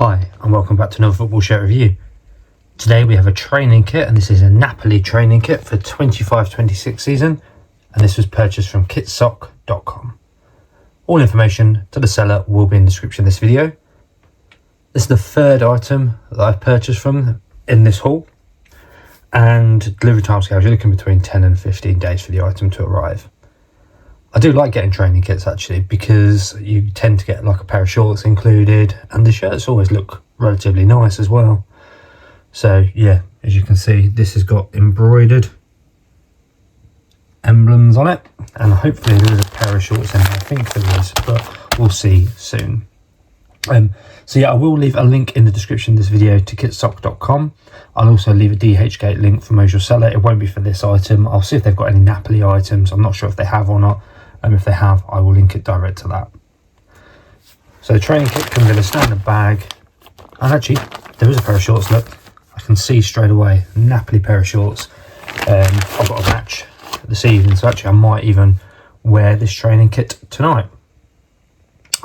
Hi and welcome back to another football shirt review. Today we have a training kit, and this is a Napoli training kit for 25-26 season, and this was purchased from kitsock.com. All information to the seller will be in the description of this video. This is the third item that I've purchased from in this haul, and delivery timescales, you're looking between 10 and 15 days for the item to arrive. I do like getting training kits actually, because you tend to get like a pair of shorts included, and the shirts always look relatively nice as well. So yeah, as you can see, this has got embroidered emblems on it, and hopefully there is a pair of shorts in there. I think there is, but we'll see soon. So yeah, I will leave a link in the description of this video to kitsock.com. I'll also leave a DHGate link for Mojo Seller. It won't be for this item. I'll see if they've got any Napoli items. I'm not sure if they have or not. If they have, I will link it direct to that. So the training kit comes in a standard bag, and actually there is a pair of shorts. Look, I can see straight away, Napoli pair of shorts. I've got a match this evening, so actually I might even wear this training kit tonight.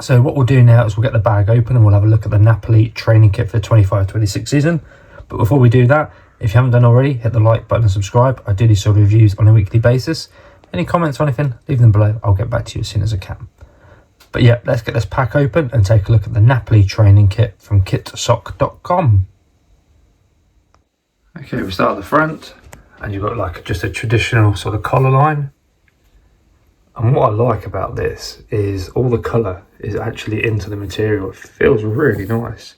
So what we'll do now is we'll get the bag open and we'll have a look at the Napoli training kit for the 25-26 season. But before we do that, if you haven't done already, hit the like button and subscribe. I do these sort of reviews on a weekly basis. Any comments or anything, leave them below. I'll get back to you as soon as I can. But yeah, let's get this pack open and take a look at the Napoli training kit from kitsock.com. Okay, we start at the front, and you've got like just a traditional sort of collar line. And what I like about this is all the colour is actually into the material. It feels really nice.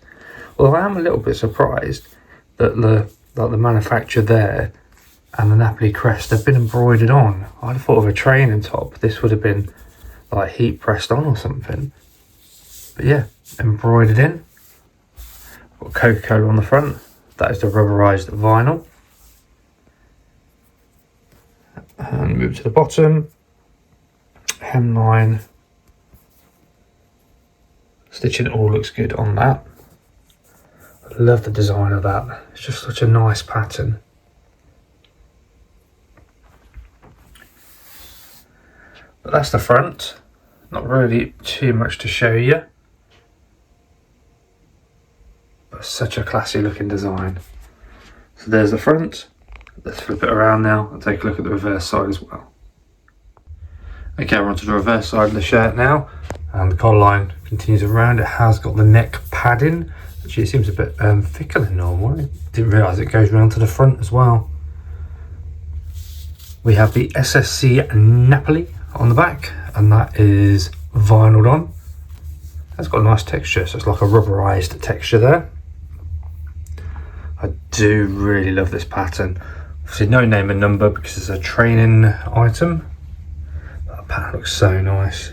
Although I am a little bit surprised that the manufacturer there and the Napoli crest have been embroidered on. I'd have thought of a training top, this would have been like heat pressed on or something. But yeah, embroidered in. Got Coca-Cola on the front. That is the rubberized vinyl. And move to the bottom. Hemline. Stitching all looks good on that. I love the design of that. It's just such a nice pattern. But that's the front. Not really too much to show you. But such a classy looking design. So there's the front. Let's flip it around now and take a look at the reverse side as well. Okay, we're onto the reverse side of the shirt now. And the collar line continues around. It has got the neck padding. Actually, it seems a bit thicker than normal. I didn't realise it goes around to the front as well. We have the SSC Napoli on the back, and that is vinyled on. That's got a nice texture, so it's like a rubberized texture there. I do really love this pattern. Obviously no name and number because it's a training item. That pattern looks so nice.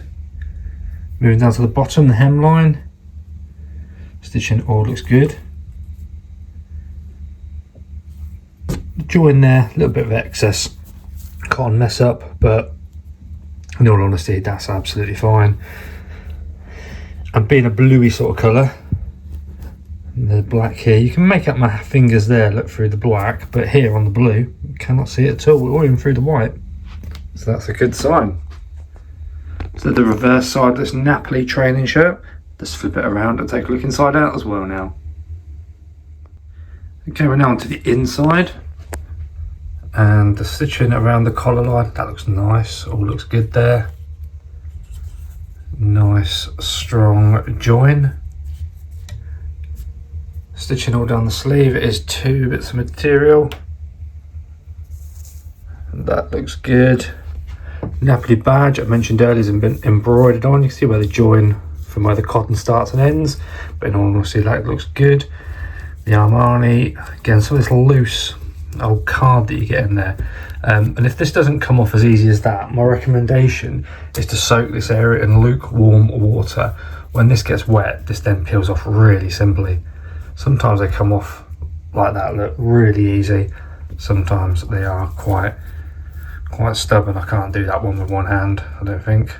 Moving down to the bottom, the hemline. Stitching all looks good. The join there, a little bit of excess. Can't mess up, but in all honesty, that's absolutely fine. And being a bluey sort of colour, the black here, you can make out my fingers there, look through the black, but here on the blue, you cannot see it at all, or even through the white. So that's a good sign. So the reverse side of this Napoli training shirt, let's flip it around and take a look inside out as well now. Okay, we're now onto the inside. And the stitching around the collar line, that looks nice, all looks good there. Nice strong join. Stitching all down the sleeve, it is 2 bits of material. And that looks good. Napoli badge, I mentioned earlier, has been embroidered on. You can see where the join from where the cotton starts and ends, but in all honesty, that looks good. The Armani, again, some of this loose old card that you get in there, and if this doesn't come off as easy as that, my recommendation is to soak this area in lukewarm water. When this gets wet, this then peels off really simply. Sometimes they come off like that, look really easy. Sometimes they are quite stubborn. I can't do that one with one hand, I don't think.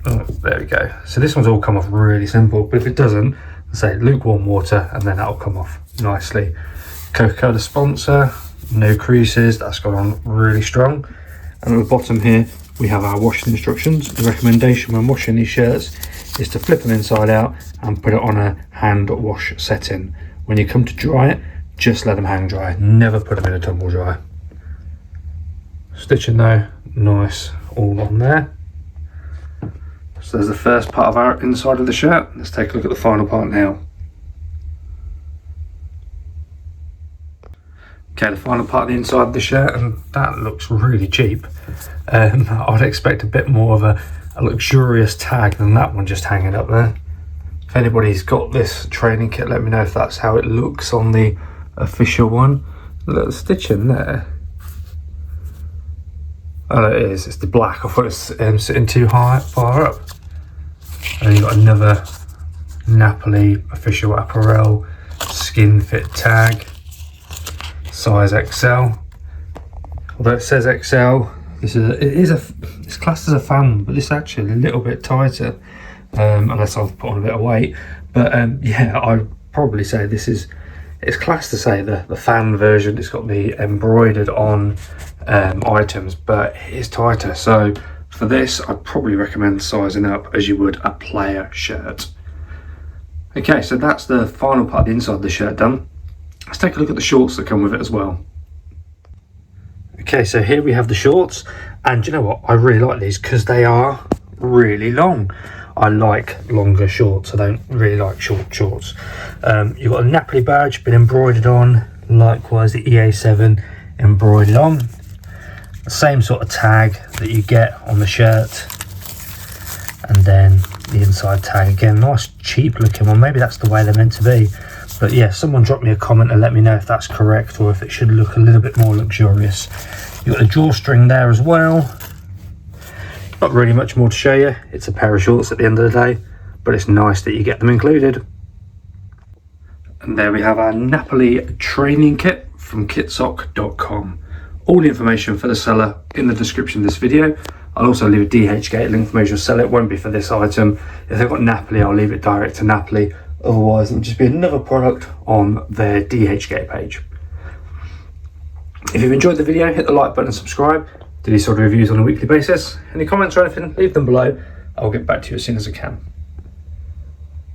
Oh, there we go. So this one's all come off really simple, but if it doesn't, say lukewarm water and then that'll come off nicely. Coca-Cola sponsor, no creases, that's gone on really strong. And at the bottom here, we have our washing instructions. The recommendation when washing these shirts is to flip them inside out and put it on a hand wash setting. When you come to dry it, just let them hang dry. Never put them in a tumble dry. Stitching though, nice, all on there. So there's the first part of our inside of the shirt. Let's take a look at the final part now. Okay, the final part of the inside of the shirt, and that looks really cheap. I'd expect a bit more of a luxurious tag than that one just hanging up there. If anybody's got this training kit, let me know if that's how it looks on the official one. Little stitching there. Oh, no, it is. It's the black. I thought it was sitting too far up. And you've got another Napoli official apparel skin fit tag. Size XL. Although it says XL, it's classed as a fan, but it's actually a little bit tighter, unless I've put on a bit of weight. But yeah, I'd probably say it's classed to say the fan version. It's got the embroidered on items, but it is tighter. So for this, I'd probably recommend sizing up as you would a player shirt. Okay, so that's the final part of the inside of the shirt done. Let's take a look at the shorts that come with it as well. Okay, so here we have the shorts, and you know what? I really like these because they are really long. I like longer shorts. I don't really like short shorts. You've got a Napoli badge been embroidered on, likewise the EA7 embroidered on. The same sort of tag that you get on the shirt, and then the inside tag again. Nice cheap looking one. Maybe that's the way they're meant to be. But yeah, someone drop me a comment and let me know if that's correct or if it should look a little bit more luxurious. You've got a drawstring there as well. Not really much more to show you. It's a pair of shorts at the end of the day, but it's nice that you get them included. And there we have our Napoli training kit from kitsock.com. All the information for the seller in the description of this video. I'll also leave a DHGate link for those who sell it. Won't be for this item. If they've got Napoli, I'll leave it direct to Napoli. Otherwise, it'll just be another product on their DHGate page. If you've enjoyed the video, hit the like button and subscribe. Do these sort of reviews on a weekly basis. Any comments or anything, leave them below. I'll get back to you as soon as I can.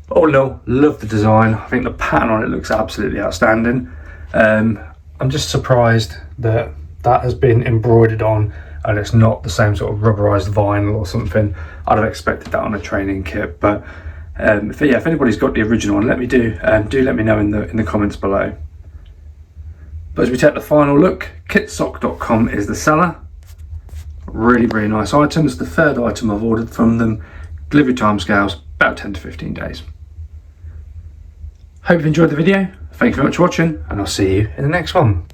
All in all, love the design. I think the pattern on it looks absolutely outstanding. I'm just surprised that has been embroidered on and it's not the same sort of rubberized vinyl or something. I'd have expected that on a training kit, but if anybody's got the original one, let me let me know in the comments below. But as we take the final look, kitsock.com is the seller. Really, really nice items. The third item I've ordered from them. Delivery timescales about 10 to 15 days. Hope you've enjoyed the video. Thank you very much for watching, and I'll see you in the next one.